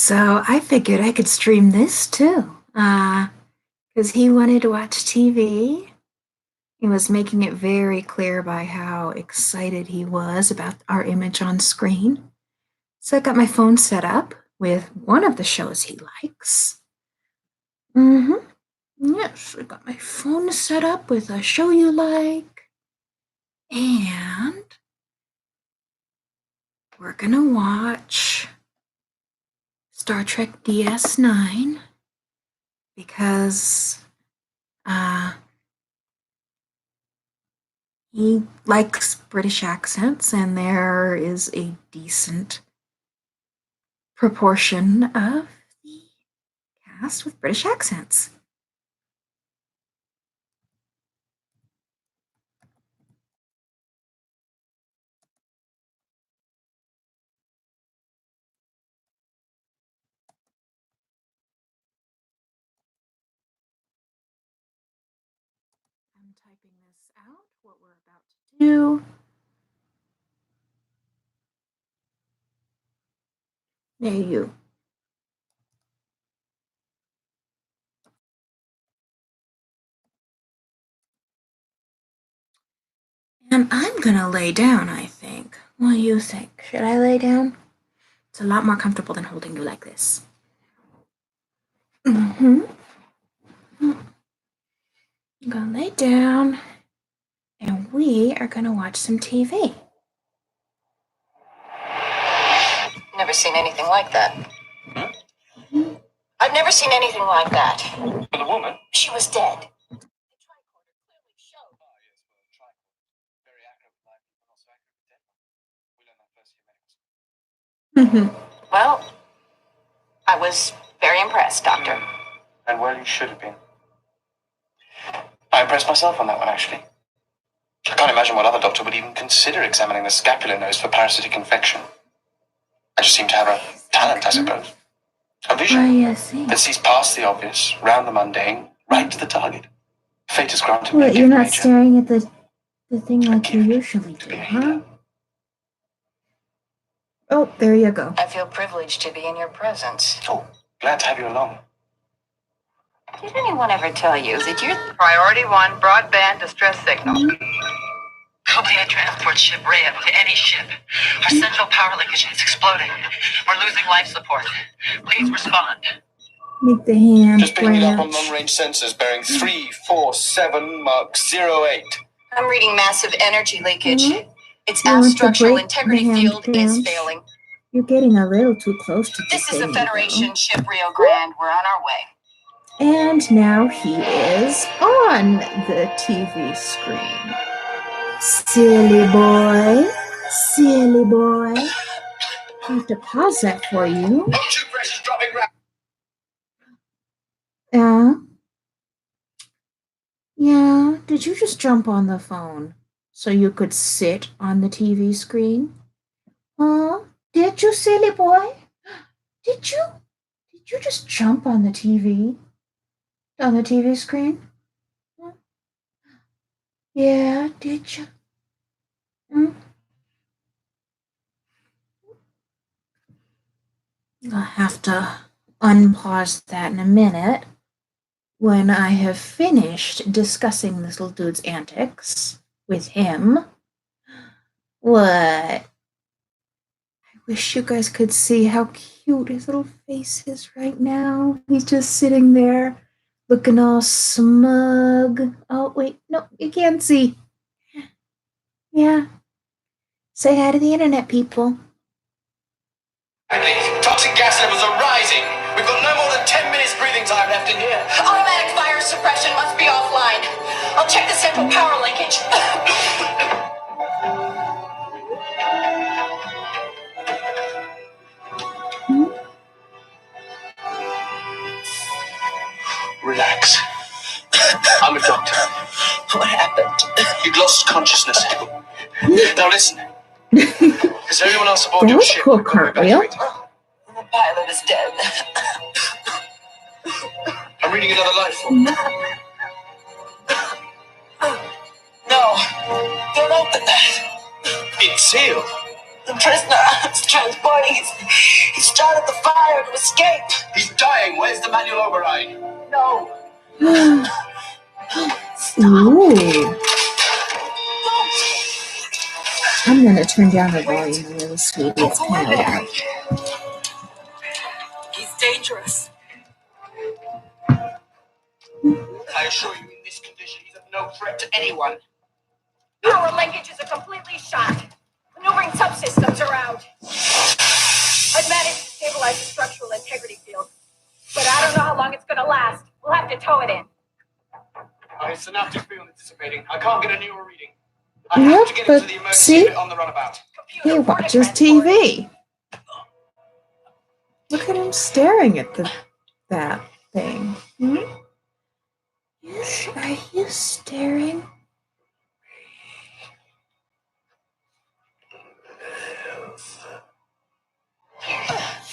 So I figured I could stream this too. Because he wanted to watch TV. He was making it very clear by how excited he was about our image on screen. So I got my phone set up with one of the shows he likes. Mm-hmm. Yes, I got my phone set up with a show you like. And we're gonna watch Star Trek DS9 because he likes British accents, and there is a decent proportion of the cast with British accents. I'm typing this out, what we're about to do. There you. And I'm gonna lay down, I think. What do you think? Should I lay down? It's a lot more comfortable than holding you like this. Mm-hmm. I'm gonna lay down, and we are gonna watch some TV. Never seen anything like that. Hmm? I've never seen anything like that. For the woman? She was dead. The tricorder clearly showed. Oh, yes, well, the tricorder. Very accurate with live people, also accurate with dead ones. We learned that first year medical school. Well, I was very impressed, Doctor. And well, you should have been. I impressed myself on that one, actually. I can't imagine what other doctor would even consider examining the scapular nose for parasitic infection. I just seem to have a talent, I suppose. A vision that sees past the obvious, round the mundane, right to the target. Fate has granted me a gift, you're not Major. staring at the thing like you usually do, huh? Oh, there you go. I feel privileged to be in your presence. Oh, glad to have you along. Did anyone ever tell you that you're Priority 1 broadband distress signal? Cobia transport ship Rhea to any ship. Our central power linkage is exploding. We're losing life support. Please respond. Make the hand Just picking it up on branch. long-range sensors bearing 347 Mark 08. I'm reading massive energy leakage. Its You want to structural break integrity the hand field is branch? failing. You're getting a little too close to This is the the Federation ship Rio Grande. We're on our way. And now he is on the TV screen. Silly boy. Silly boy. I have to pause that for you. O2 pressure's dropping rapidly. Yeah. Did you just jump on the phone so you could sit on the TV screen? Huh? Did you, silly boy? Did you? Did you just jump on the TV? On the TV screen? Huh? Yeah, did you? I'll have to unpause that in a minute when I have finished discussing this little dude's antics with him. What? I wish you guys could see how cute his little face is right now. He's just sitting there looking all smug. Oh, wait, no, you can't see. Yeah. Say hi to the internet, people. Toxic gas levels are rising. We've got no more than 10 minutes breathing time left in here. Automatic fire suppression must be offline. I'll check the central power linkage. Relax. I'm a doctor. What happened? You'd lost consciousness. Now listen. Is there anyone else aboard That your was ship? cool, cartwheel. The pilot is dead. I'm reading another life form. No, don't open that. It's sealed. The prisoner is transporting. He's started the fire to escape. He's dying. Where's the manual override? No. Ooh. I'm gonna turn down the volume a little, sweetie. It's kind of loud. He's dangerous. I assure you, in this condition, he's of no threat to anyone. Power linkages are completely shot. Maneuvering subsystems are out. I've managed to stabilize the structural integrity field, but I don't know how long it's going to last. We'll have to tow it in. My synaptic field is dissipating. I can't get a neural reading. I have to get him to the emergency unit on the runabout. He watches TV. Look at him staring at that thing. Yes, are you staring?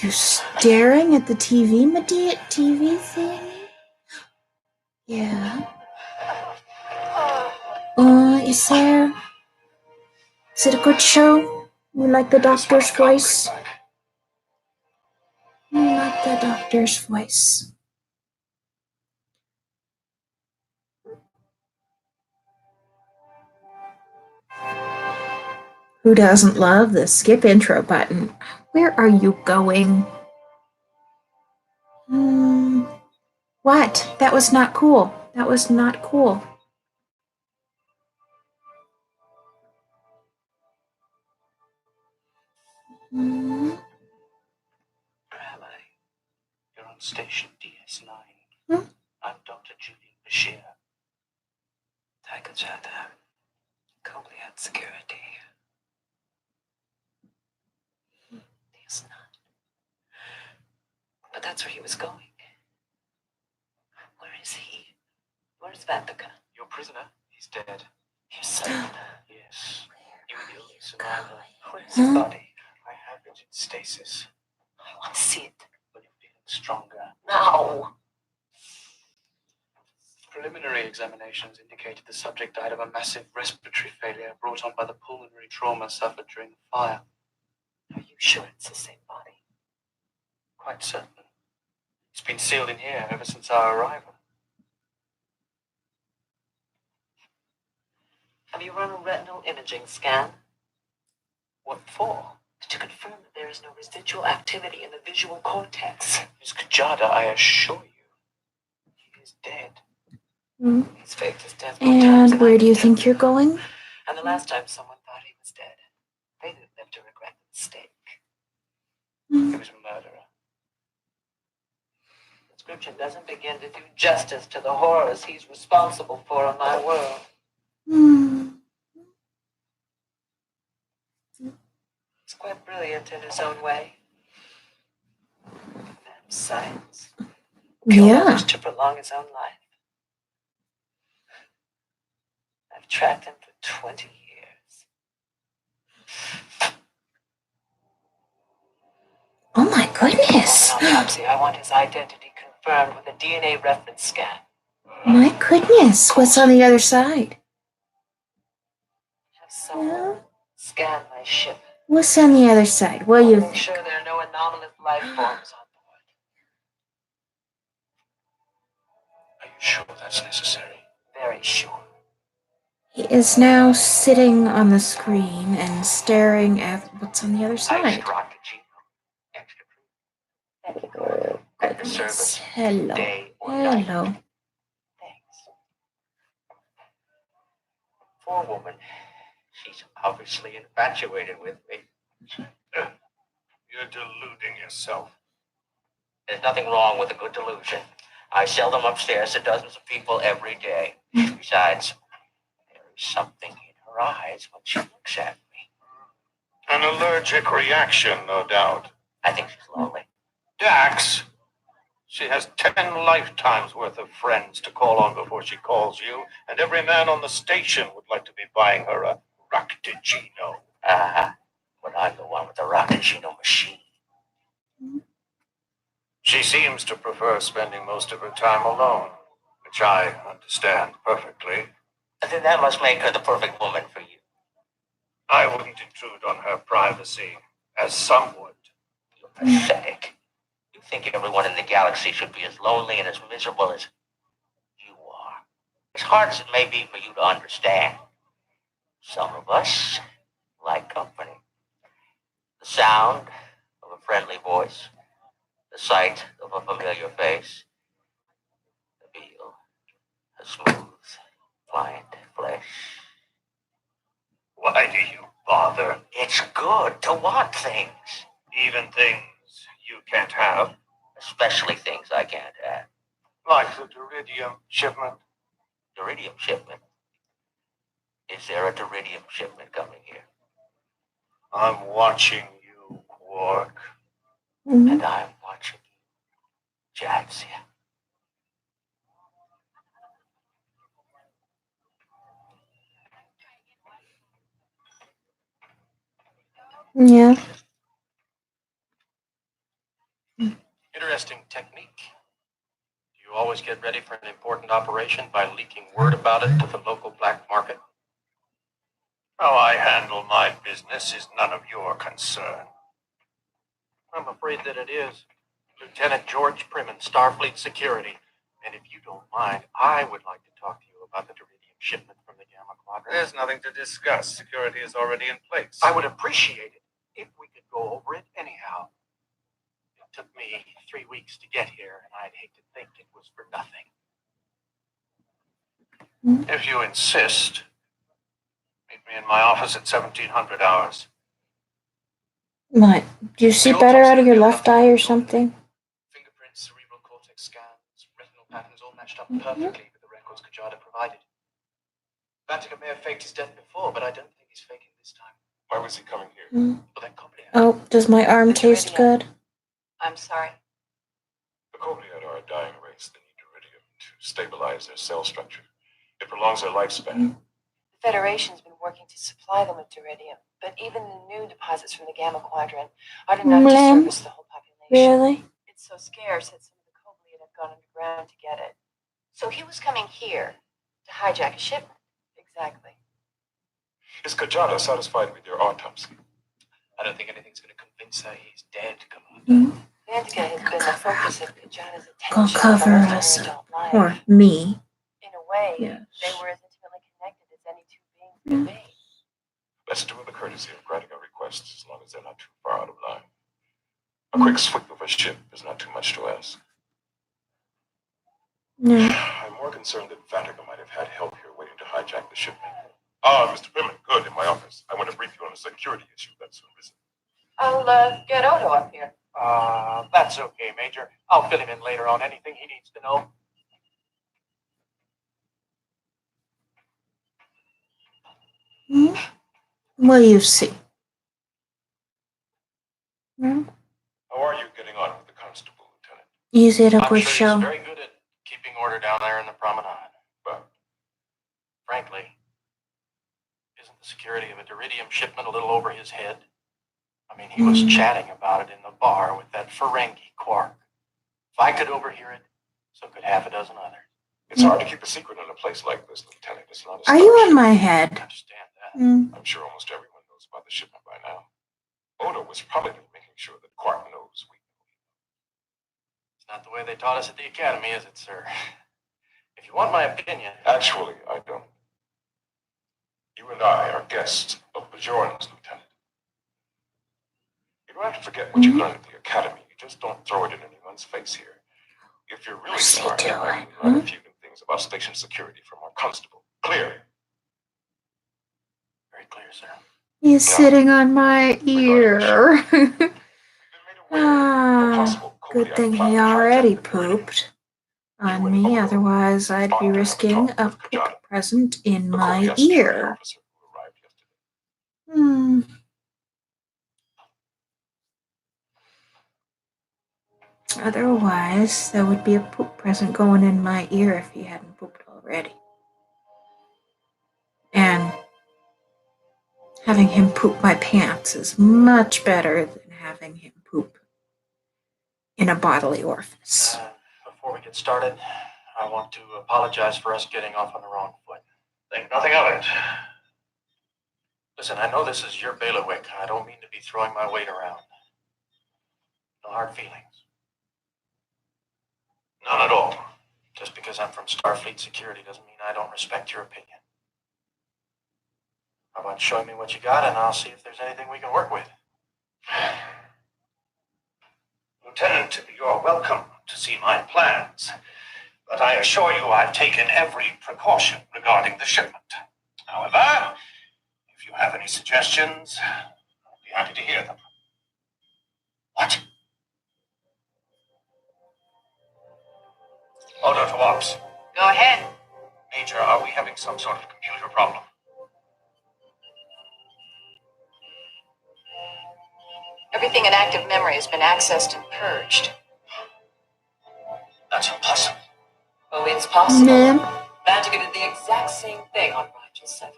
You staring at the TV, TV thing? Yeah. Is it a good show? You like the doctor's voice? You like the doctor's voice. Who doesn't love the skip intro button? Where are you going? What? That was not cool. That was not cool. Where am I? You're on station DS9. I'm Dr. Julian Bashir. Taikachata. Complete security. DS9. But that's where he was going. Where is he? Where's Vatica? Your prisoner? He's dead. Your son? Yes. You will survive. Where's his body? I have it in stasis. I want to see it. But you're feeling stronger. No. Preliminary examinations indicated the subject died of a massive respiratory failure brought on by the pulmonary trauma suffered during the fire. Are you sure it's the same body? Quite certain. It's been sealed in here ever since our arrival. Have you run a retinal imaging scan? What for? To confirm that there is no residual activity in the visual cortex. Miss Kajada, I assure you, he is dead. He's faked his death more times And than where I do you can think count. you're going? And the last time someone thought he was dead, they didn't live to regret the mistake. He was a murderer. The description doesn't begin to do justice to the horrors he's responsible for in my world. He's quite brilliant in his own way. And science. He managed to prolong his own life. I've tracked him for 20 years. Oh my goodness. On autopsy, I want his identity confirmed with a DNA reference scan. My goodness. What's on the other side? Have someone scan my ship. What's on the other side? What do you Make think? sure there are no anomalous life forms on board. Are you sure that's necessary? Very sure. He is now sitting on the screen and staring at what's on the other side. Extra Thank you, Gordon. At the service. Hello. Day or night. Hello. Thanks. Poor woman. She's obviously infatuated with me. You're deluding yourself. There's nothing wrong with a good delusion. I sell them upstairs to dozens of people every day. Besides, there is something in her eyes when she looks at me. An allergic reaction, no doubt. I think she's lonely. Dax! She has 10 lifetimes worth of friends to call on before she calls you, and every man on the station would like to be buying her a Raktajino. But I'm the one with the Raktajino machine. She seems to prefer spending most of her time alone, which I understand perfectly. Then that must make her the perfect woman for you. I wouldn't intrude on her privacy, as some would. Pathetic. You think everyone in the galaxy should be as lonely and as miserable as you are. As hard as it may be for you to understand, some of us like company. The sound of a friendly voice, the sight of a familiar face, the feel of smooth, pliant flesh. Why do you bother? It's good to want things. Even things you can't have? Especially things I can't have. Like the Duridium shipment? Duridium shipment? Is there a Duridium shipment coming here? I'm watching you, Quark. And I'm watching you, Jadzia. Yeah. Interesting technique. Do you always get ready for an important operation by leaking word about it to the local black market? How I handle my business is none of your concern. I'm afraid that it is. Lieutenant George Primmon, Starfleet Security. And if you don't mind, I would like to talk to you about the Duridium shipment from the Gamma Quadrant. There's nothing to discuss. Security is already in place. I would appreciate it if we could go over it anyhow. It took me 3 weeks to get here, and I'd hate to think it was for nothing. If you insist, meet me in my office at 1700 hours. What? Do you see better out of your left eye or something? Fingerprints, cerebral cortex scans, retinal patterns all matched up perfectly with the records Kajada provided. Vatican may have faked his death before, but I don't think he's faking this time. Why was he coming here? For that copy. Oh, does my arm taste good? I'm sorry. The Cobliad are a dying race. They need iridium to stabilize their cell structure. It prolongs their lifespan. The Federation's been working to supply them with duridium, but even the new deposits from the Gamma Quadrant aren't enough to service the whole population. Really? It's so scarce that some of the Cobliad have gone underground to get it. So he was coming here to hijack a shipment. Exactly. Is Kajada satisfied with your autopsy? I don't think anything's going to convince her he's dead, Commander. Vantica has been the focus of Kajada's Go attention cover for most of us. her adult life. Or me. In a way, Yes. they were as intimately connected as any two beings could be. Let's do the courtesy of granting our requests as long as they're not too far out of line. A quick sweep of a ship is not too much to ask. No. I'm more concerned that Vatica might have had help here waiting to hijack the shipment. Ah, Mr. Primmon, good, in my office. I want to brief you on a security issue that's arisen. I'll get Odo up here. That's okay, Major. I'll fill him in later on anything he needs to know. Well, you see. How are you getting on with the constable, Lieutenant? Easy to I'm quick sure show. he's very good at keeping order down there in the promenade. But Frankly, isn't the security of a Duridium shipment a little over his head? I mean, he was chatting about it in the bar with that Ferengi Quark. If I could overhear it, so could half a dozen others. it's hard to keep a secret in a place like this, Lieutenant. It's not a Are you on starship. my I head? understand that. I'm sure almost everyone knows about the shipment by now. Odo was probably making sure that Quark knows we know. It's not the way they taught us at the academy, is it, sir? If you want my opinion, Actually, I don't. You and I are guests of Bajorans, Lieutenant. You don't have to forget what you learned at the academy. You just don't throw it in anyone's face here. If you're really What's he smart, you doing, might learn a few new things about station security from our constable. Clear. very clear, sir. He's sitting on my ear. We've been made aware of a possible Good Cobliad thing plot he to hijack already the Duridium. pooped on me, otherwise I'd be risking a poop present in The my Cobliad security ear. officer who arrived yesterday. Otherwise, there would be a poop present going in my ear if he hadn't pooped already. And having him poop my pants is much better than having him poop in a bodily orifice. Before we get started, I want to apologize for us getting off on the wrong foot. Think nothing of it. Listen, I know this is your bailiwick. I don't mean to be throwing my weight around. No hard feelings. None at all. Just because I'm from Starfleet Security doesn't mean I don't respect your opinion. How about showing me what you got, and I'll see if there's anything we can work with. Lieutenant, you're welcome to see my plans, but I assure you I've taken every precaution regarding the shipment. However, if you have any suggestions, I'd be happy to hear them. What? Order to Ops. Go ahead. Major, are we having some sort of computer problem? Everything in active memory has been accessed and purged. That's impossible. Oh, it's possible. Ma'am? Vantigan did the exact same thing on Rigel 7.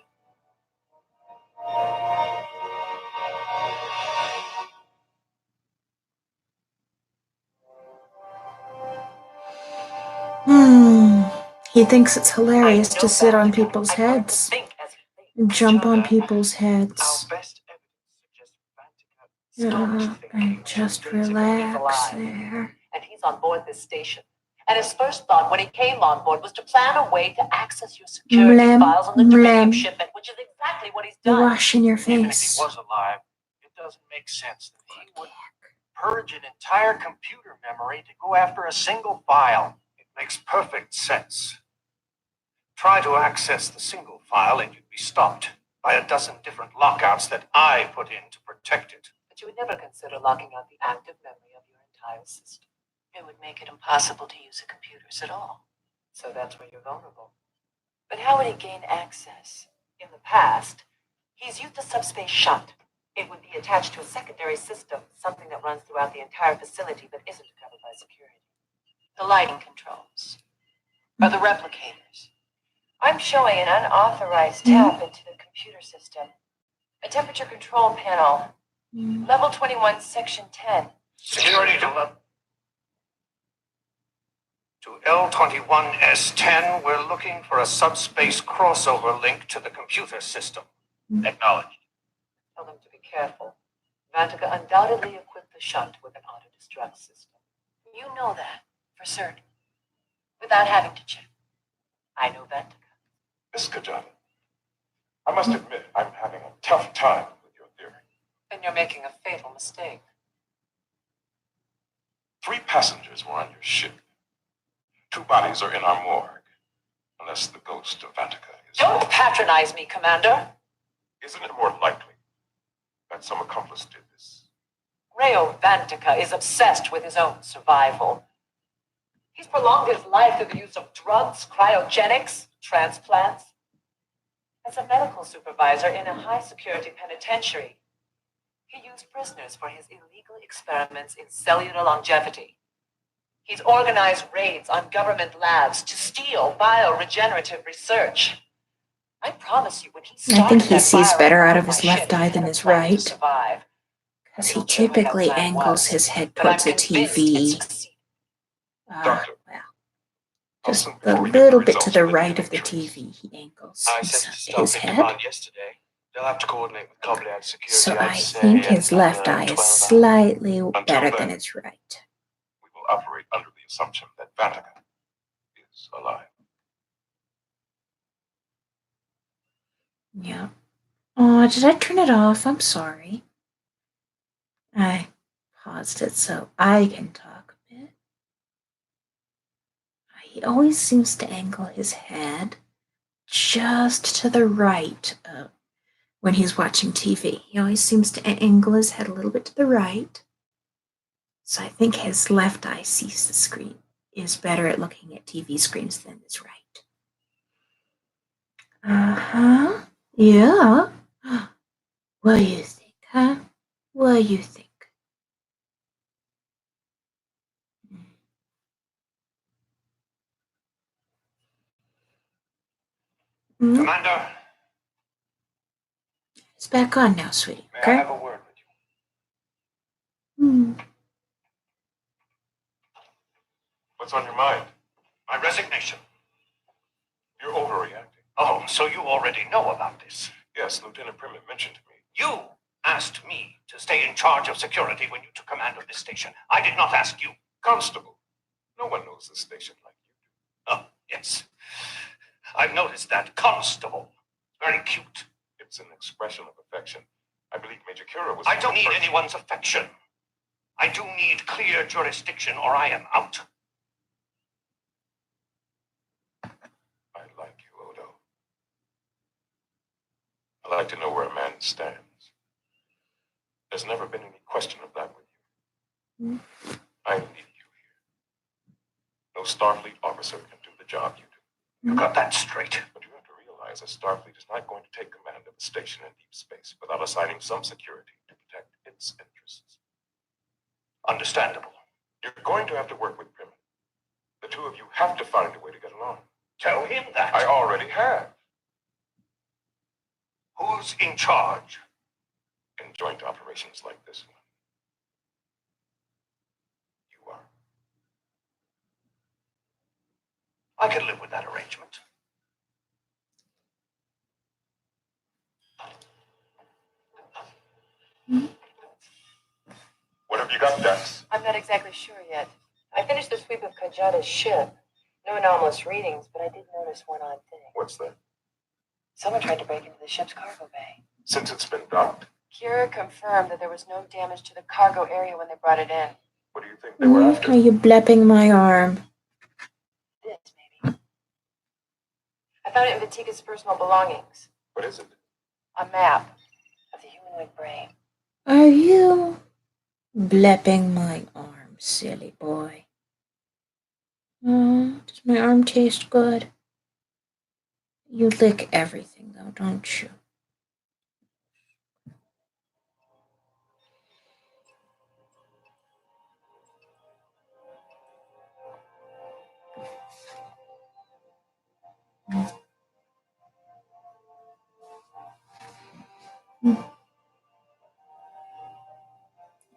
He thinks it's hilarious to sit on people's heads and jump on people's heads. And just relax there. And he's on board this station. And his first thought when he came on board was to plan a way to access your security files on the Deridium shipment, which is exactly what he's done. Washing your Even if he face. was alive, it doesn't make sense that he would purge an entire computer memory to go after a single file. It makes perfect sense. Try to access the single file and you'd be stopped by a dozen different lockouts that I put in to protect it. But you would never consider locking out the active memory of your entire system. It would make it impossible to use the computers at all. So that's where you're vulnerable. But how would he gain access? In the past, he's used a subspace shunt. It would be attached to a secondary system, something that runs throughout the entire facility but isn't covered by security. The lighting controls. Or the replicators. I'm showing an unauthorized tap into the computer system. A temperature control panel. Level 21, Section 10. Security to L21S10, we're looking for a subspace crossover link to the computer system. Acknowledged. Tell them to be careful. Vantica undoubtedly equipped the shunt with an auto-destruct system. You know that, for certain. Without having to check. I know Vantica. Miss Kajana, I must admit I'm having a tough time with your theory. Then you're making a fatal mistake. 3 passengers were on your ship. 2 bodies are in our morgue, unless the ghost of Vantica is... Don't patronize me, Commander. Isn't it more likely that some accomplice did this? Rayo Vantica is obsessed with his own survival. He's prolonged his life through the use of drugs, cryogenics, transplants. As a medical supervisor in a high-security penitentiary, he used prisoners for his illegal experiments in cellular longevity. He's organized raids on government labs to steal bioregenerative research. I promise you, when he started I think he that sees fire better out on of my his ship, left eye he than had a his plan to right. survive. Because I he don't care what that typically plan angles was, his head but towards I'm a convinced it TV. succeeded. Doctor. Well, I'll just soon a forward the little bit to results the with right the of the pictures. TV he angles I sent his Starfleet head. Command yesterday. They'll have to coordinate with Coblad Security. So I'd I say think in his left under eye is 12 hours. slightly better then, than his right. We will operate under the assumption that Vantica is alive. Yeah. Oh, did I turn it off? I'm sorry. I paused it so I can talk a bit. He always seems to angle his head just to the right when he's watching TV. He always seems to angle his head a little bit to the right. So I think his left eye sees the screen, is better at looking at TV screens than his right. Uh-huh. Yeah. What do you think, huh? What do you think? Commander, It's back on now, sweetie. may I Okay? have a word with you? What's on your mind? My resignation. You're overreacting. Oh, so you already know about this. Yes, Lieutenant Primmett mentioned to me. You asked me to stay in charge of security when you took command of this station. I did not ask you. Constable, no one knows this station like you do. Oh, yes. I've noticed that. Constable. Very cute. It's an expression of affection. I believe Major Kira was... I don't need anyone's affection. I do need clear jurisdiction or I am out. I like you, Odo. I like to know where a man stands. There's never been any question of that with you. I need you here. No Starfleet officer can do the job you do. You got that straight. But you have to realize that Starfleet is not going to take command of a station in deep space without assigning some security to protect its interests. Understandable. You're going to have to work with Primmon. The two of you have to find a way to get along. Tell him that. I already have. Who's in charge? In joint operations like this one. You are. I can live with that arrangement. What have you got, Dax? I'm not exactly sure yet. I finished the sweep of Kajada's ship. No anomalous readings, but I did notice one odd thing. What's that? Someone tried to break into the ship's cargo bay. Since it's been docked, Kira confirmed that there was no damage to the cargo area when they brought it in. what do you think they were after? Are you blepping my arm? This, maybe. I found it in Vatika's personal belongings. What is it? A map of the humanoid brain. Are you blepping my arm, silly boy? Does my arm taste good? You lick everything, though, don't you?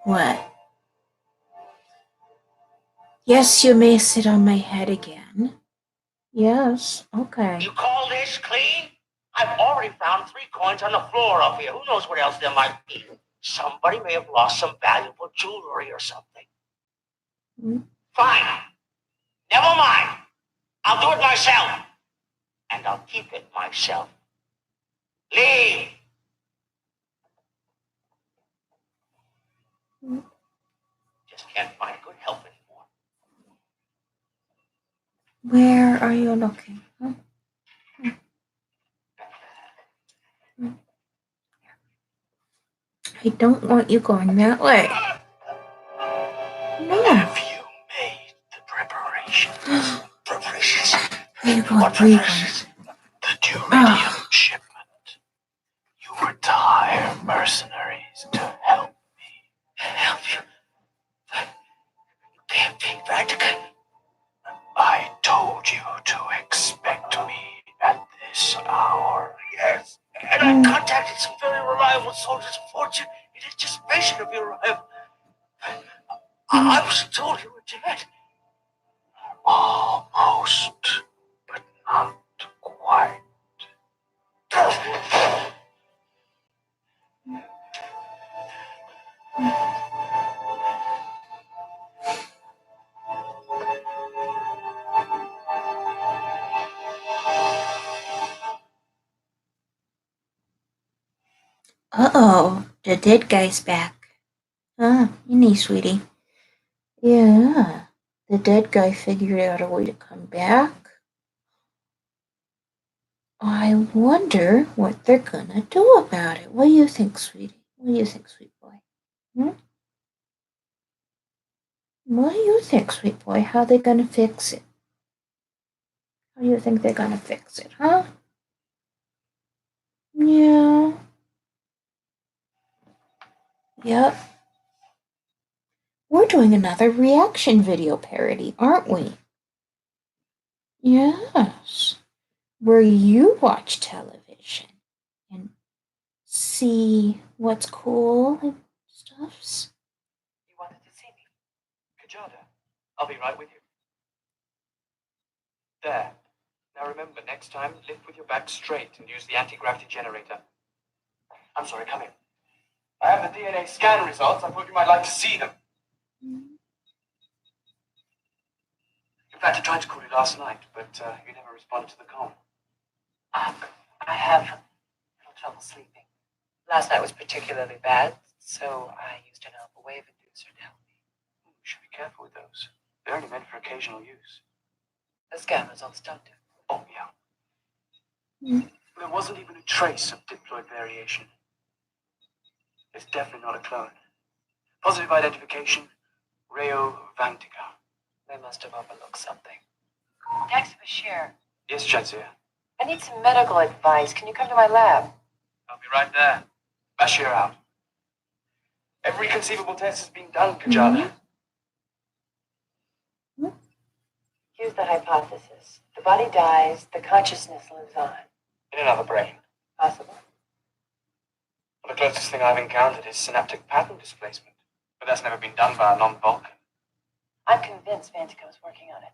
What? Yes, you may sit on my head again. Yes, okay. You call this clean? I've already found 3 coins on the floor up here. Who knows what else there might be? Somebody may have lost some valuable jewelry or something. Fine. Never mind. I'll do it myself. And I'll keep it myself. Leave. Just can't find good help anymore. Where are you looking? Huh? I don't want you going that way. No. Have you made the preparations? Preparations? Are you going What breathing? preparations? The Duridium shipment. You were to hire mercenaries to help me. Help you? You can't be Vatican. I told you to expect me at this hour. Yes. And I contacted some very reliable soldiers of fortune in anticipation of your arrival. I was told you were dead. Almost, but not quite. Uh-oh, the dead guy's back. Any sweetie. Yeah, the dead guy figured out a way to come back. I wonder what they're gonna do about it. What do you think, sweetie? What do you think, sweet boy? What do you think, sweet boy? How they gonna fix it? How do you think they're gonna fix it, huh? Yeah. Yep. We're doing another reaction video parody, aren't we? Yes. Where you watch television and see what's cool and stuffs. You wanted to see me? Kajada, I'll be right with you. There. Now remember, next time, lift with your back straight and use the anti-gravity generator. I'm sorry, come in. I have the DNA scan results. I thought you might like to see them. In fact, I tried to call you last night, but you never responded to the call. I have a little trouble sleeping. Last night was particularly bad, so I used an alpha wave inducer to help me. You should be careful with those. They're only meant for occasional use. The scan results don't do. Oh, yeah. There wasn't even a trace of diploid variation. It's definitely not a clone. Positive identification, Rayo Vantica. They must have overlooked something. Dex Bashir. Yes, Jadzia. I need some medical advice. Can you come to my lab? I'll be right there. Bashir out. Every conceivable test has been done, Kajala. Here's the hypothesis. The body dies, the consciousness lives on. In another brain. Possible? Well, the closest thing I've encountered is synaptic pattern displacement. But that's never been done by a non-Vulcan. I'm convinced Vantica was working on it.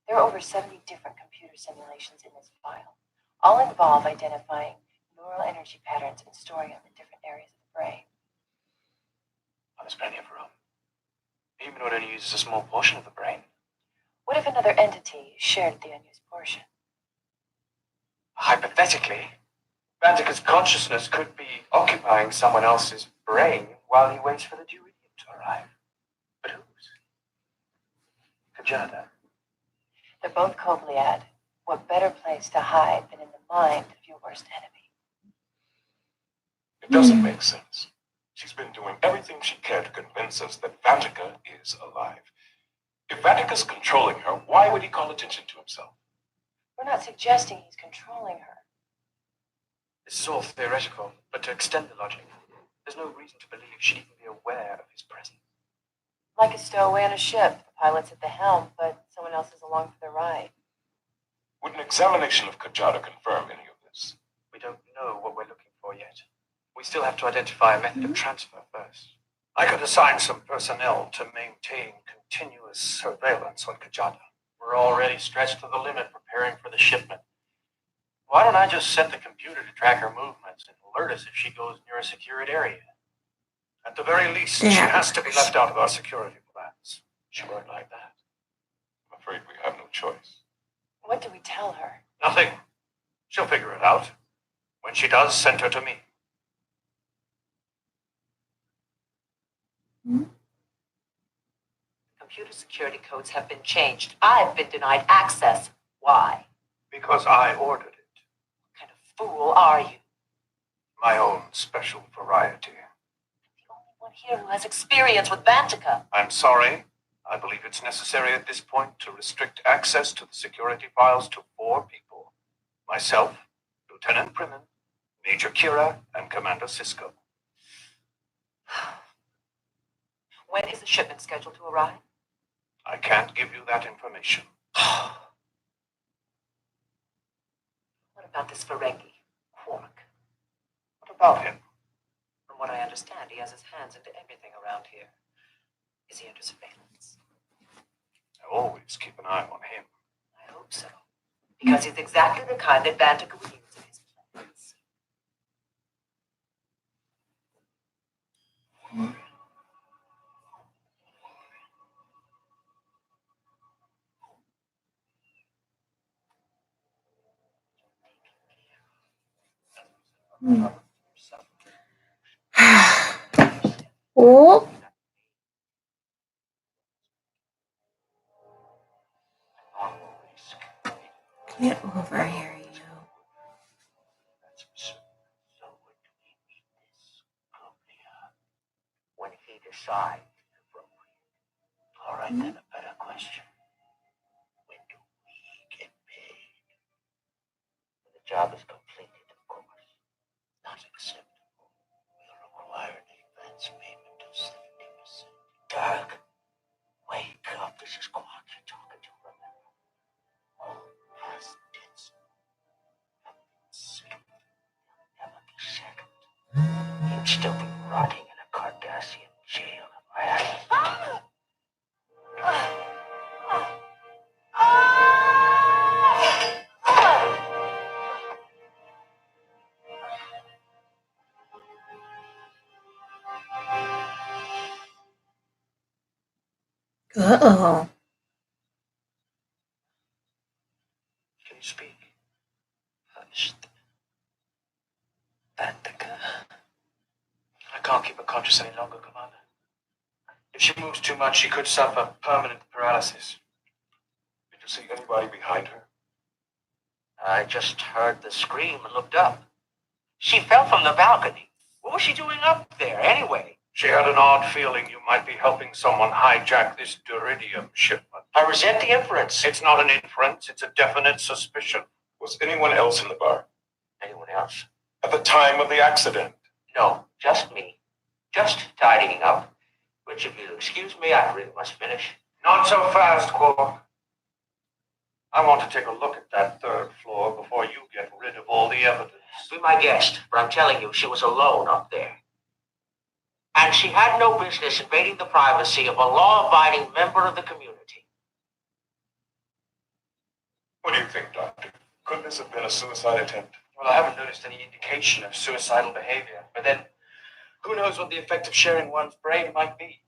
There are over 70 different computer simulations in this file. All involve identifying neural energy patterns and storing them in different areas of the brain. Well, there's plenty of room. The humanoid only uses a small portion of the brain. What if another entity shared the unused portion? Hypothetically, Vantica's consciousness could be occupying someone else's brain while he waits for the Duridium to arrive. But whose? Kajada. They're both Kobliad. What better place to hide than in the mind of your worst enemy? It doesn't make sense. She's been doing everything she can to convince us that Vantica is alive. If Vatica's controlling her, why would he call attention to himself? We're not suggesting he's controlling her. This is all theoretical, but to extend the logic, there's no reason to believe she'd even be aware of his presence. Like a stowaway on a ship. The pilot's at the helm, but someone else is along for the ride. Would an examination of Kajada confirm any of this? We don't know what we're looking for yet. We still have to identify a method of transfer first. I could assign some personnel to maintain continuous surveillance on Kajada. We're already stretched to the limit preparing for the shipment. Why don't I just set the computer to track her movements and alert us if she goes near a secured area? At the very least, she has to be left out of our security plans. She won't like that. I'm afraid we have no choice. What do we tell her? Nothing. She'll figure it out. When she does, send her to me. Computer security codes have been changed. I've been denied access. Why? Because I ordered it. What kind of fool are you? My own special variety. The only one here who has experience with Vantica. I'm sorry. I believe it's necessary at this point to restrict access to the security files to 4 people. Myself, Lieutenant Primin, Major Kira, and Commander Cisco. When is the shipment scheduled to arrive? I can't give you that information. What about this Ferengi, Quark? What about him? From what I understand, he has his hands into everything around here. Is he under surveillance? I always keep an eye on him. I hope so. Because he's exactly the kind that Vantica would use in his plans. Oh. Get over here, you. When he decides it's appropriate. All right, then a better question. When do we get paid? When the job is completed, of course. Not acceptable. We'll require an advance payment of 70%. Doug, wake up. This is Quark you're talking to, remember? All past debts have been settled. They'll never be settled. You'd still be rotting in a Cardassian jail if I hadn't. Uh-oh. Can you speak? Vantica. I can't keep her conscious any longer, Commander. If she moves too much, she could suffer permanent paralysis. Did you see anybody behind her? I just heard the scream and looked up. She fell from the balcony. What was she doing up there, anyway? She had an odd feeling you might be helping someone hijack this duridium shipment. I resent the inference. It's not an inference, it's a definite suspicion. Was anyone else in the bar? Anyone else? At the time of the accident? No, just me. Just tidying up. Which, if you'll excuse me, I really must finish. Not so fast, Quark. I want to take a look at that third floor before you get rid of all the evidence. Be my guest, but I'm telling you, she was alone up there. And she had no business invading the privacy of a law-abiding member of the community. What do you think, Doctor? Could this have been a suicide attempt? Well, I haven't noticed any indication of suicidal behavior. But then, who knows what the effect of sharing one's brain might be?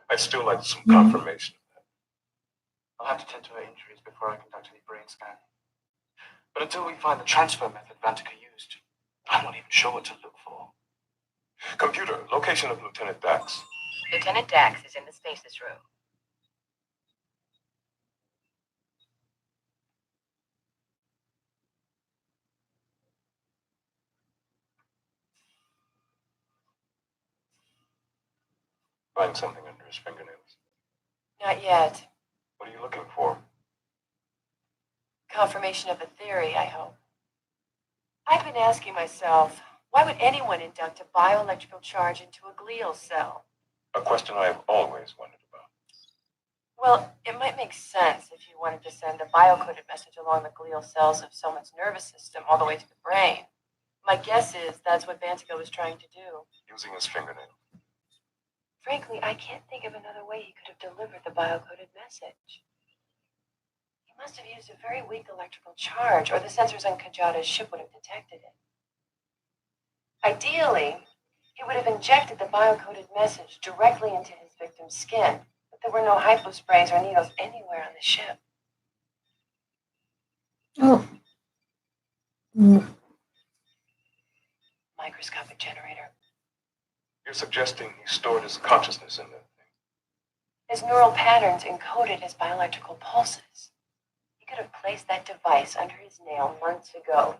I'd still like some confirmation of that. I'll have to tend to her injuries before I conduct any brain scan. But until we find the transfer method Vantica used, I'm not even sure what to look for. Computer, location of Lieutenant Dax. Lieutenant Dax is in the stasis room. Find something under his fingernails. Not yet. What are you looking for? Confirmation of a theory, I hope. I've been asking myself, why would anyone induct a bioelectrical charge into a glial cell? A question I have always wondered about. Well, it might make sense if you wanted to send a biocoded message along the glial cells of someone's nervous system all the way to the brain. My guess is that's what Vantica was trying to do. Using his fingernail. Frankly, I can't think of another way he could have delivered the biocoded message. He must have used a very weak electrical charge, or the sensors on Kajada's ship would have detected it. Ideally, he would have injected the biocoded message directly into his victim's skin, but there were no hyposprays or needles anywhere on the ship. Oh. Microscopic generator. You're suggesting he stored his consciousness in that thing. His neural patterns encoded his bioelectrical pulses. He could have placed that device under his nail months ago,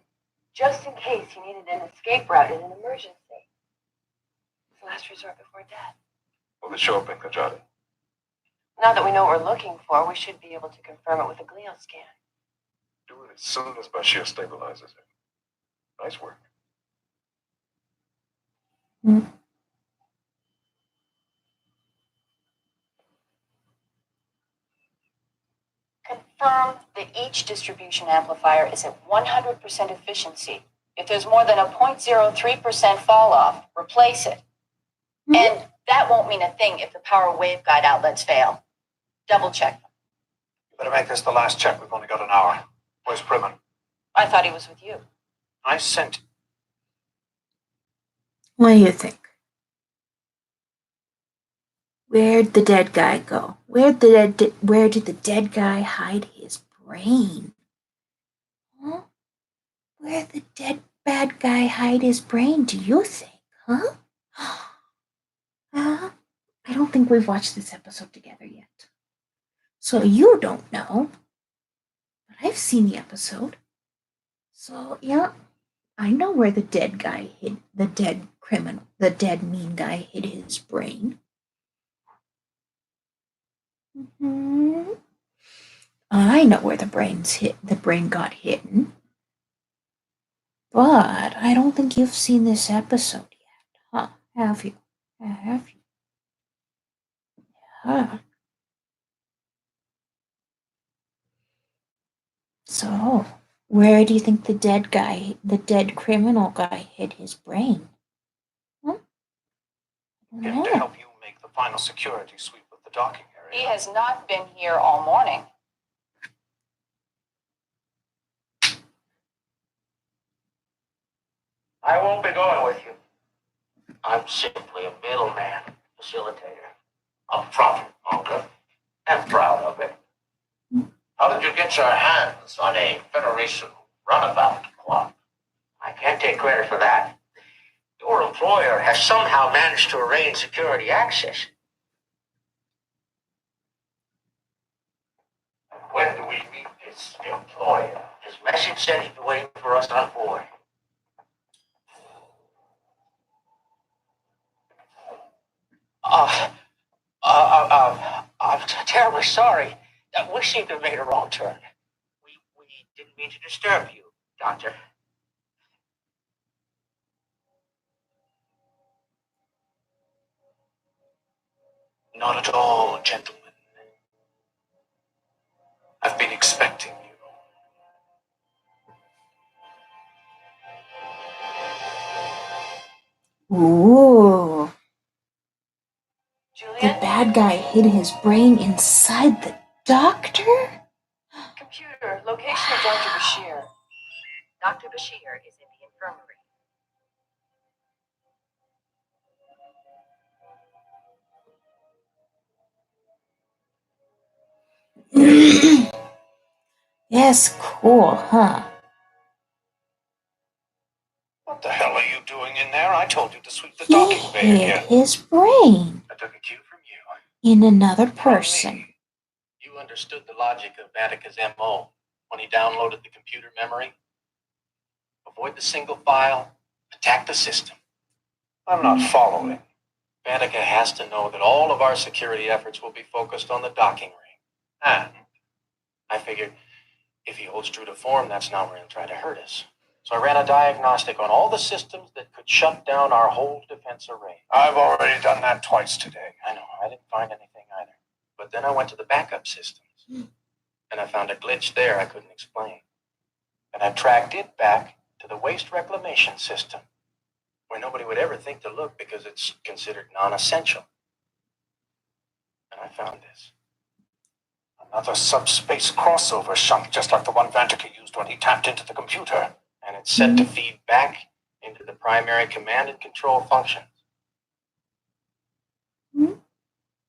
just in case he needed an escape route in an emergency. His last resort before death. Will it show up in Kajada? Now that we know what we're looking for, we should be able to confirm it with a glial scan. Do it as soon as Bashir stabilizes it. Nice work. Confirm that each distribution amplifier is at 100% efficiency. If there's more than a 0.03% fall off, replace it. And that won't mean a thing if the power waveguide outlets fail. Double check them. You better make this the last check. We've only got an hour. Where's Priman? I thought he was with you. I sent. What do you think? Where'd the dead guy go? Where did the dead guy hide his brain? Huh? Where did the bad guy hide his brain, do you think? Huh? I don't think we've watched this episode together yet. So you don't know. But I've seen the episode. So, yeah, I know where the dead guy hid, the dead mean guy hid his brain. I know where the brain got hidden. But I don't think you've seen this episode yet, huh? Have you? Have you? Yeah. So, where do you think the dead criminal guy hid his brain? Huh? Get to help you make the final security sweep of the docking area. He has not been here all morning. I won't be going with you. I'm simply a middleman, facilitator, a profit monger. get your hands on a Federation runabout clock. I can't take credit for that. Your employer has somehow managed to arrange security access. When do we meet this employer? His message said he'd be waiting for us on board. I'm terribly sorry. We seem to have made a wrong turn. We didn't mean to disturb you, Doctor. Not at all, gentlemen. I've been expecting you. Ooh. Julian? The bad guy hid his brain inside the doctor? Computer, location of Dr. Bashir. Dr. Bashir is in the infirmary. Yes, cool, huh? What the hell are you doing in there? I told you to sweep the He docking bay hid again. his brain I took a cue from you. in another person. You understood the logic of Vatica's MO when he downloaded the computer memory. Avoid the single file, attack the system. I'm not following. Vatica has to know that all of our security efforts will be focused on the docking ring. And I figured if he holds true to form, that's not where he'll try to hurt us. So I ran a diagnostic on all the systems that could shut down our whole defense array. I've already done that twice today. I know, I didn't find anything either. But then I went to the backup systems, and I found a glitch there I couldn't explain. And I tracked it back to the waste reclamation system, where nobody would ever think to look because it's considered non-essential. And I found this. Another subspace crossover shunt, just like the one Vantica used when he tapped into the computer. And it's set to feed back into the primary command and control functions.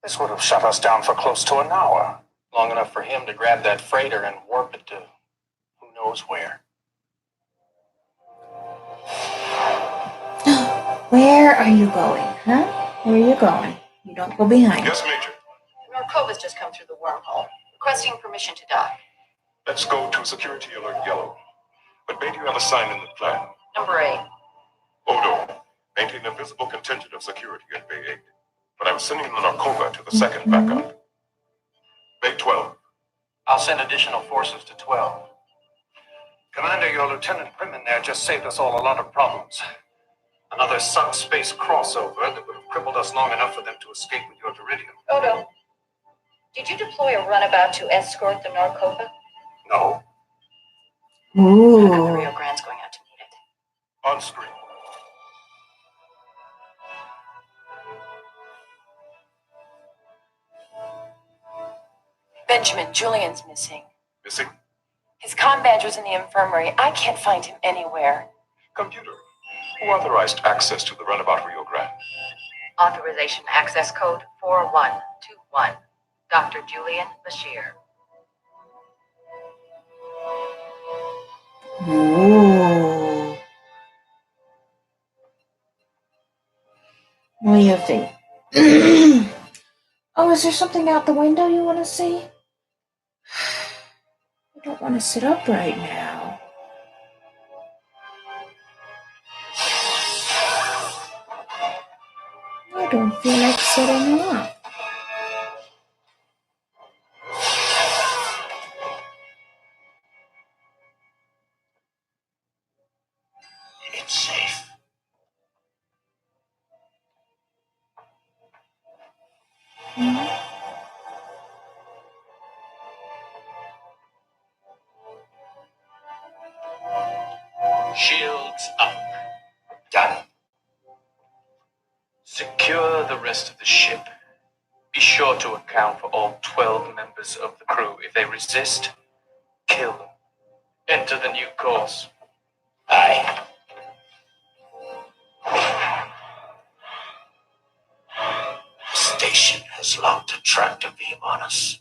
This would have shut us down for close to an hour. Long enough for him to grab that freighter and warp it to who knows where. Where are you going, huh? Where are you going? You don't go behind. Yes, Major. Norcova's just come through the wormhole, requesting permission to dock. Let's go to Security Alert Yellow. What bay do you have assigned in the plan? Number 8. Odo, maintain a visible contingent of security at Bay 8. But I'm sending the Narkova to the second backup. Bay 12. I'll send additional forces to 12. Commander, your Lieutenant Primin there just saved us all a lot of problems. Another subspace crossover that would have crippled us long enough for them to escape with your Diridium. Odo, did you deploy a runabout to escort the Norcova? No. The Ooh. Rio Grande's going out to meet it. On screen. Benjamin, Julian's missing. Missing? His comm badge was in the infirmary. I can't find him anywhere. Computer. Who authorized access to the runabout Rio Grande? Authorization access code 4121. Dr. Julian Bashir. Ooh. What do you think? Oh, is there something out the window you want to see? I don't want to sit up right now. I don't feel like sitting up. It's safe. Shields up. Done. Secure the rest of the ship. Be sure to account for all 12 members of the crew. If they resist, kill them. Enter the new course. Aye. Station has locked a tractor beam on us.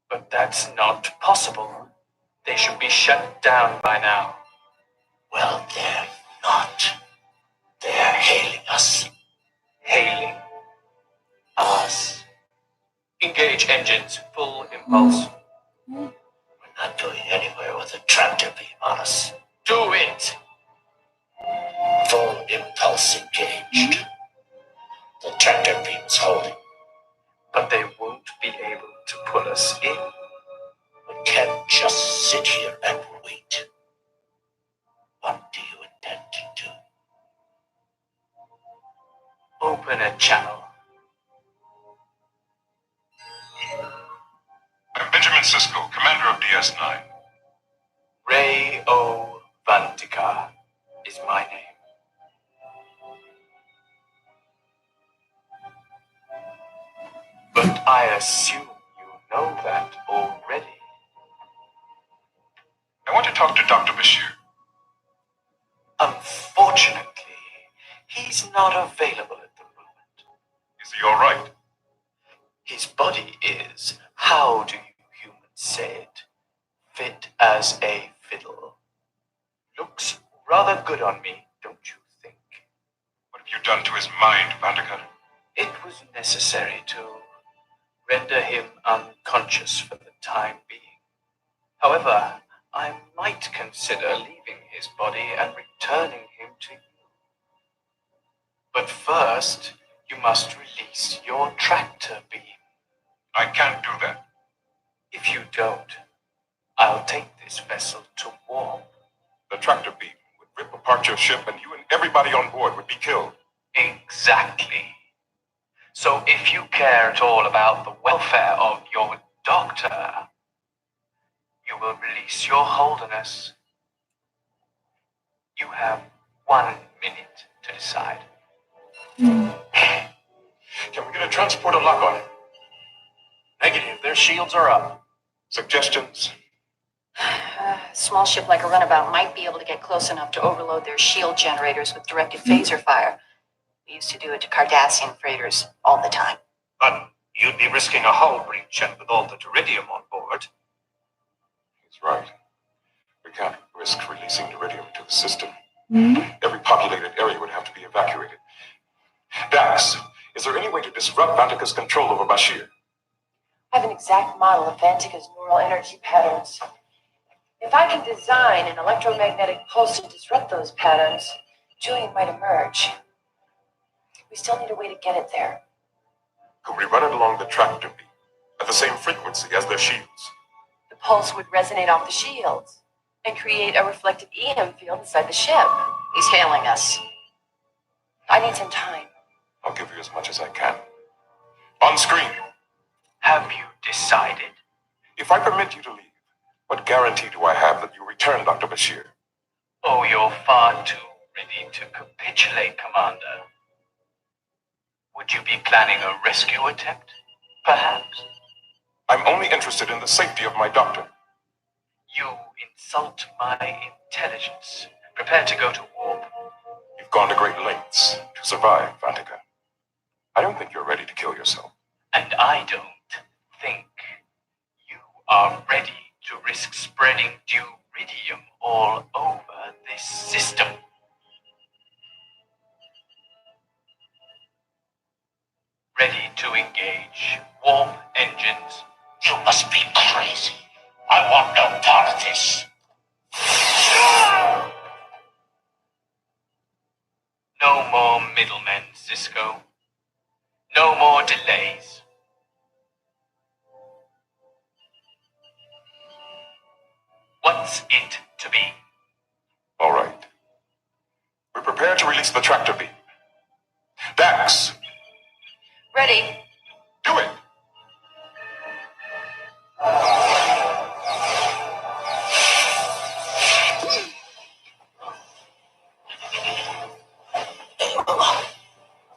But that's not possible. They should be shut down by now. Well, they're not. They're hailing us. Hailing. Us. Engage engines. Full impulse. We're not going anywhere with a tractor beam on us. Do it! Full impulse engaged. The tractor beam is holding. But they won't be able to pull us in. We can't just sit here and wait. What do you intend to do? Open a channel. I'm Benjamin Sisko, commander of DS9. Ray O. Vantika is my name. But I assume you know that already. I want to talk to Dr. Bashir. Unfortunately, he's not available at the moment. Is he all right? His body is, how do you humans say it, fit as a fiddle. Looks rather good on me, don't you think? What have you done to his mind, Vandika? It was necessary to render him unconscious for the time being. However, I might consider leaving his body and returning him to you. But first, you must release your tractor beam. I can't do that. If you don't, I'll take this vessel to warp. The tractor beam would rip apart your ship and you and everybody on board would be killed. Exactly. So if you care at all about the welfare of your doctor, you will release your holderness. You have 1 minute to decide. Can we get a transporter lock on him? Negative. Their shields are up. Suggestions? A small ship like a runabout might be able to get close enough to overload their shield generators with directed phaser fire. We used to do it to Cardassian freighters all the time. But you'd be risking a hull breach and with all the iridium on board. He's right. We can't risk releasing iridium to the system. Every populated area would have to be evacuated. Dax, is there any way to disrupt Vantika's control over Bashir? I have an exact model of Vantika's neural energy patterns. If I can design an electromagnetic pulse to disrupt those patterns, Julian might emerge. We still need a way to get it there. Could we run it along the tractor beam at the same frequency as their shields? The pulse would resonate off the shields and create a reflective EM field inside the ship. He's hailing us. I need some time. I'll give you as much as I can. On screen. Have you decided? If I permit you to leave, what guarantee do I have that you return Dr. Bashir? Oh, you're far too ready to capitulate, Commander. Would you be planning a rescue attempt? Perhaps? I'm only interested in the safety of my doctor. You insult my intelligence. Prepare to go to warp. You've gone to great lengths to survive, Vantika. I don't think you're ready to kill yourself. And I don't think you are ready to risk spreading duridium all over this system. Ready to engage. Warp engines. You must be crazy. I want no part of this. No more middlemen, Sisko. No more delays. What's it to be? All right. We're prepared to release the tractor beam. Dax, Ready. do it!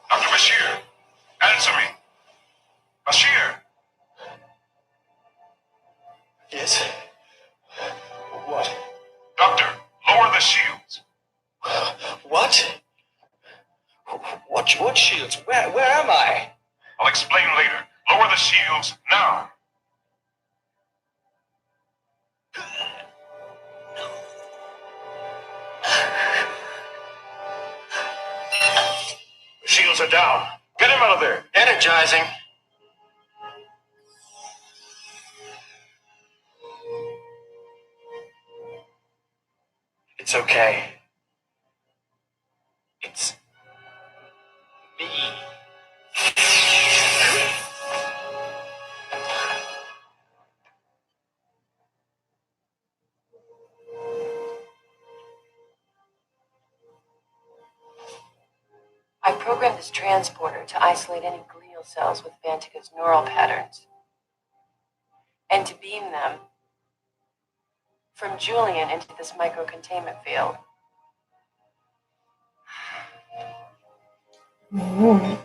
Dr. Bashir, answer me. Bashir! Yes? What? Doctor, lower the shields. What? What shields? Where am I? I'll explain later. Lower the shields now. The shields are down. Get him out of there. Energizing. It's okay. It's me. I programmed this transporter to isolate any glial cells with Vantica's neural patterns and to beam them from Julian into this micro-containment field. Ooh.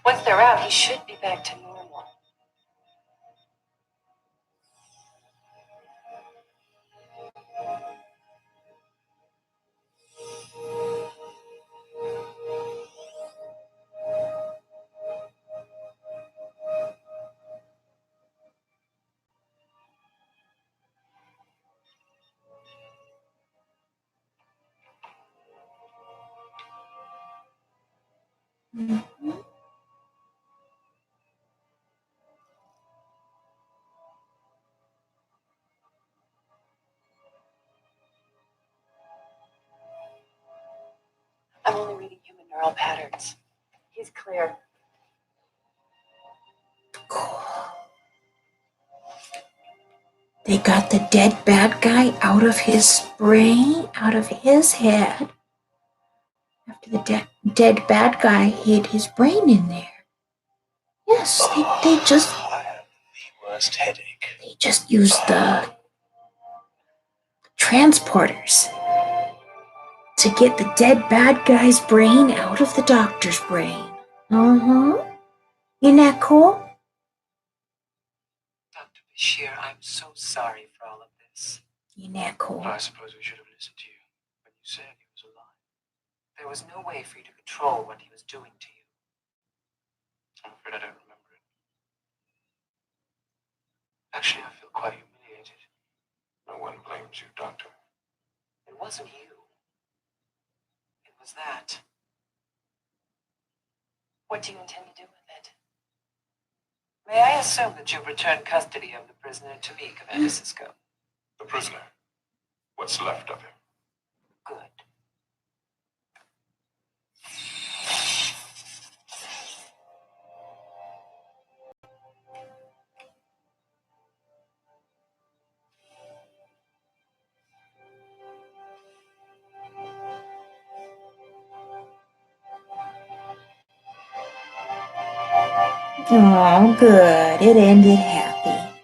Once they're out, he should be back to normal. Mm-hmm. I'm only reading human neural patterns. He's clear. Cool. They got the dead bad guy out of his brain, out of his head. After the dead bad guy hid his brain in there. Yes, they just... I have the worst headache. They just used the transporters to get the dead bad guy's brain out of the doctor's brain. Uh-huh. Isn't that cool? Dr. Bashir, I'm so sorry for all of this. Isn't that cool? I suppose we should have listened to you when you said he was alive. There was no way for you to control what he was doing to you. I'm afraid I don't remember it. Actually, I feel quite humiliated. No one blames you, Doctor. It wasn't you. It was that. What do you intend to do with it? May I assume that you've returned custody of the prisoner to me, Commander Cisco? The prisoner. What's left of him. Good. Oh, good. It ended happy.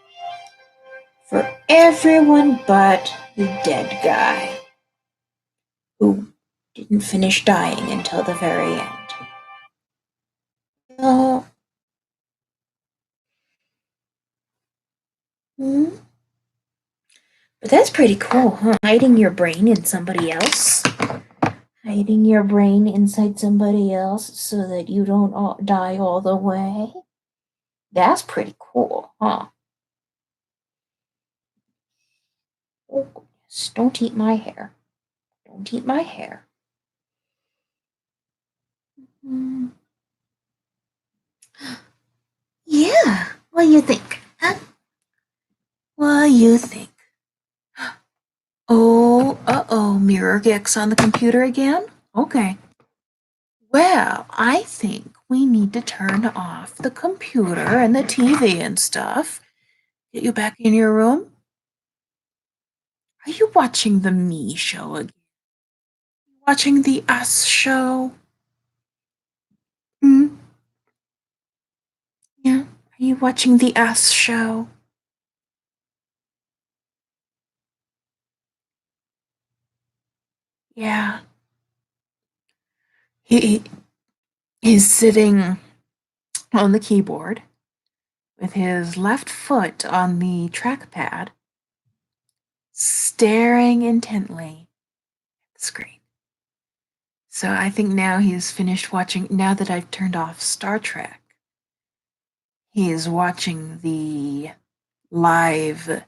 For everyone but the dead guy, who didn't finish dying until the very end. Oh. But that's pretty cool, huh? Hiding your brain in somebody else. Hiding your brain inside somebody else so that you don't die all the way. That's pretty cool, huh? Oh, goodness. Don't eat my hair. Don't eat my hair. Mm. Yeah. What do you think? Huh? What do you think? Oh, uh-oh. Mirror Gex on the computer again? Okay. Well, I think we need to turn off the computer and the TV and stuff. Get you back in your room? Are you watching the Me show again? Watching the Us show? Hmm? Yeah? Are you watching the Us show? Yeah. He is sitting on the keyboard with his left foot on the trackpad, staring intently at the screen. So I think now he's finished watching, now that I've turned off Star Trek, he is watching the live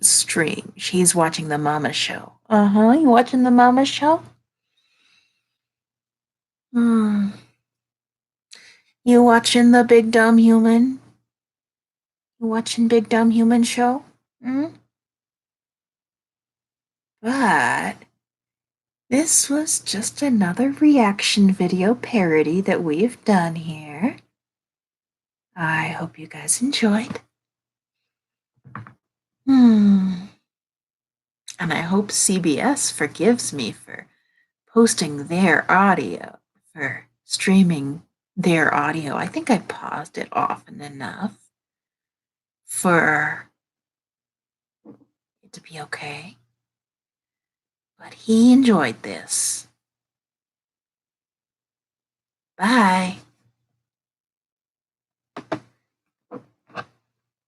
stream. She's watching the Mama Show. You watching the Mama Show? You watching the Big Dumb Human? You watching Big Dumb Human Show? But this was just another reaction video parody that we've done here. I hope you guys enjoyed. And I hope CBS forgives me for posting their audio, for streaming their audio. I think I paused it often enough for it to be okay. But he enjoyed this. Bye.